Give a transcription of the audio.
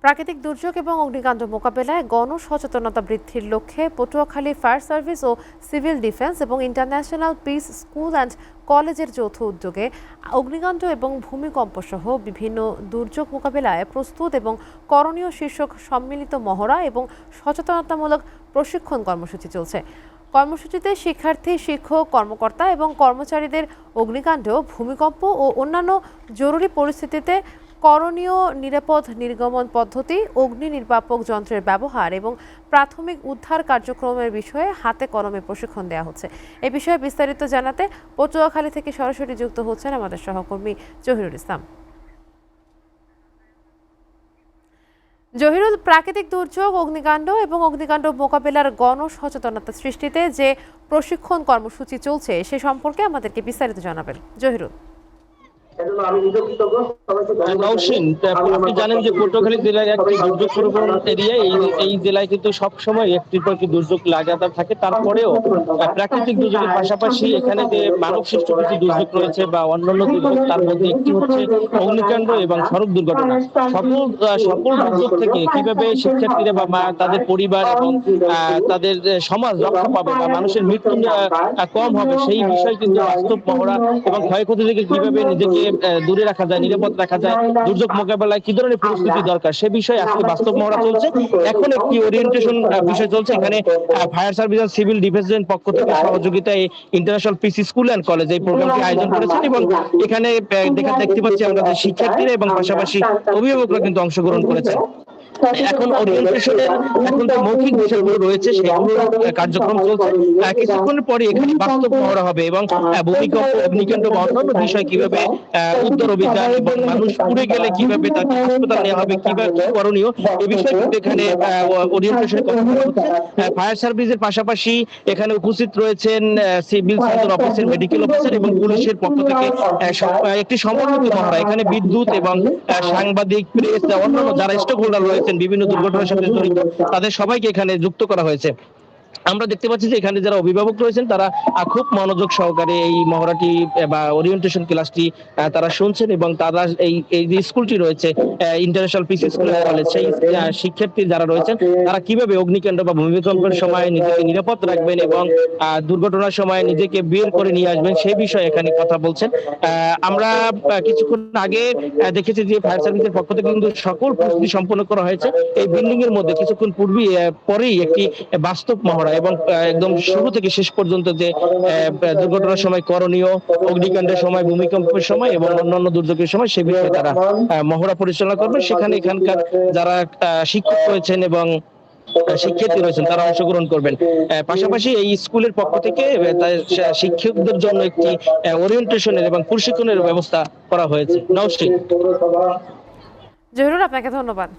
প্রাকৃতিক দুর্যোগ এবং অগ্নিকাণ্ড মোকাবেলায় গণসচেতনতা বৃদ্ধির লক্ষ্যে পটুয়াখালী ফায়ার সার্ভিস ও সিভিল ডিফেন্স এবং ইন্টারন্যাশনাল পিস স্কুল অ্যান্ড কলেজের যৌথ উদ্যোগে অগ্নিকাণ্ড এবং ভূমিকম্প সহ বিভিন্ন দুর্যোগ মোকাবেলায় প্রস্তুত এবং করণীয় শীর্ষক সম্মিলিত মহড়া এবং সচেতনতামূলক প্রশিক্ষণ কর্মসূচি চলছে। কর্মসূচিতে শিক্ষার্থী, শিক্ষক, কর্মকর্তা এবং কর্মচারীদের অগ্নিকাণ্ড, ভূমিকম্প ও অন্যান্য জরুরি পরিস্থিতিতে করণীয় নিরাপদ নির্গমন পদ্ধতি, অগ্নি নির্বাপক যন্ত্রের ব্যবহার এবং প্রাথমিক উদ্ধার কার্যক্রমের বিষয়ে হাতে কলমে প্রশিক্ষণ দেওয়া হচ্ছে। এ বিষয়ে বিস্তারিত জানাতে পটুয়াখালী থেকে সরাসরি যুক্ত হচ্ছেন আমাদের সহকর্মী জহিরুল ইসলাম। জহিরুল, প্রাকৃতিক দুর্যোগ, অগ্নিকাণ্ড এবং অগ্নিকাণ্ড মোকাবেলার গণসচেতনতা সৃষ্টিতে যে প্রশিক্ষণ কর্মসূচি চলছে সে সম্পর্কে আমাদেরকে বিস্তারিত জানাবেন জহিরুল। আপনি জানেন যে পটুয়াখালী জেলার একটি দুর্যোগ প্রবণ এরিয়া। এই জেলায় কিন্তু সবসময় একটির পর একটি দুর্যোগ লাগাতার থাকে। তারপরেও প্রাকৃতিক দুর্যোগের পাশাপাশি এখানে যে মানব সৃষ্ট কিছু দুর্যোগ রয়েছে বা অন্যান্য দুর্যোগ, তার মধ্যে একটি হচ্ছে অগ্নিকাণ্ড এবং সড়ক দুর্ঘটনা। সকল দুর্যোগ থেকে কিভাবে শিক্ষার্থীরা বা তাদের পরিবার এবং তাদের সমাজ রক্ষা পাবে বা মানুষের মৃত্যু কম হবে, সেই বিষয়ে কিন্তু বাস্তব মহড়া এবং ক্ষয়ক্ষতি থেকে কিভাবে নিজেকে দূরে রাখা যায়, নিরাপদ রাখা যায়, দুর্যোগ মোকাবেলায় কি ধরনের পরিস্থিতি দরকার সে বিষয়ে আজকে বাস্তব মহড়া চলছে। এখন একটি ওরিয়েন্টেশন বিষয় চলছে। এখানে ফায়ার সার্ভিস আর সিভিল ডিফেন্সের পক্ষ থেকে সহযোগিতায় international piece school and college এই প্রোগ্রামটি আয়োজন করেছেন এবং এখানে দেখতে পাচ্ছি আমরা যে শিক্ষার্থীরা এবং পাশাপাশি অভিভাবকরা কিন্তু অংশগ্রহণ করেছেন। এখন ওরিয়েন্টেশনের এখন যে মৌখিক বিষয়গুলো রয়েছে সেগুলো কার্যক্রম চলছে। কিছুক্ষণ পরে এখানে বাস্তব মহড়া হবে এবং ভূমিকম্প, অগ্নিকাণ্ড বা অন্যান্য বিষয় কিভাবে উদ্ধার অভিযান এবং মানুষ পুড়ে গেলে কিভাবে তাকে হাসপাতাল নেওয়া হবে, কিভাবে কি করণীয়, এই বিষয়ে কিন্তু এখানে ওরিয়েন্টেশন করা হচ্ছে। ফায়ার সার্ভিসের পাশাপাশি এখানে উপস্থিত রয়েছেন সিভিল সার্জন অফিসের মেডিকেল অফিসার এবং পুলিশের পক্ষ থেকে একটি সমন্বিত মহড়া। এখানে বিদ্যুৎ এবং সাংবাদিক, প্রেস, অন্যান্য যারা স্টক হোল্ডার রয়েছে বিভিন্ন দুর্ঘটনার সাথে জড়িত তাদের সবাইকে এখানে যুক্ত করা হয়েছে। আমরা দেখতে পাচ্ছি যে এখানে যারা অভিভাবক রয়েছেন তারা খুব মনোযোগ সহকারে এই মহড়াটি বা ওরিয়েন্টেশন ক্লাসটি তারা শুনছেন এবং তারা এই যে স্কুলটি রয়েছে ইন্টারন্যাশনাল পিস স্কুল কলেজ, সেই শিক্ষার্থী যারা রয়েছেন তারা কিভাবে অগ্নিকাণ্ড বা ভূমিকম্পের সময় নিজেকে নিরাপদ রাখবেন এবং দুর্ঘটনার সময় নিজেকে বের করে নিয়ে আসবেন সেই বিষয়ে এখানে কথা বলছেন। আমরা কিছুক্ষণ আগে দেখেছি যে ফায়ার সার্ভিসের পক্ষ থেকে কিন্তু সকল প্রস্তুতি সম্পন্ন করা হয়েছে। এই বিল্ডিং এর মধ্যে কিছুক্ষণ পরেই একটি বাস্তব মহড়া এবং একদম শুরু থেকে শেষ পর্যন্ত যে দুর্ঘটনার সময় করণীয়, অগ্নিকাণ্ডের সময়, ভূমিকম্পের সময় এবং অন্যান্য দুর্যোগের সময় সে বিষয়ে তারা মহড়া পরিচালনা করবে। সেখানে এখানকার যারা শিক্ষক রয়েছেন এবং শিক্ষার্থী রয়েছেন তারা অংশগ্রহণ করবেন। পাশাপাশি এই স্কুলের পক্ষ থেকে শিক্ষকদের জন্য একটি ওরিয়েন্টেশনের এবং প্রশিক্ষণের ব্যবস্থা করা হয়েছে। নওশী, জহিরুল, আপনাকে ধন্যবাদ।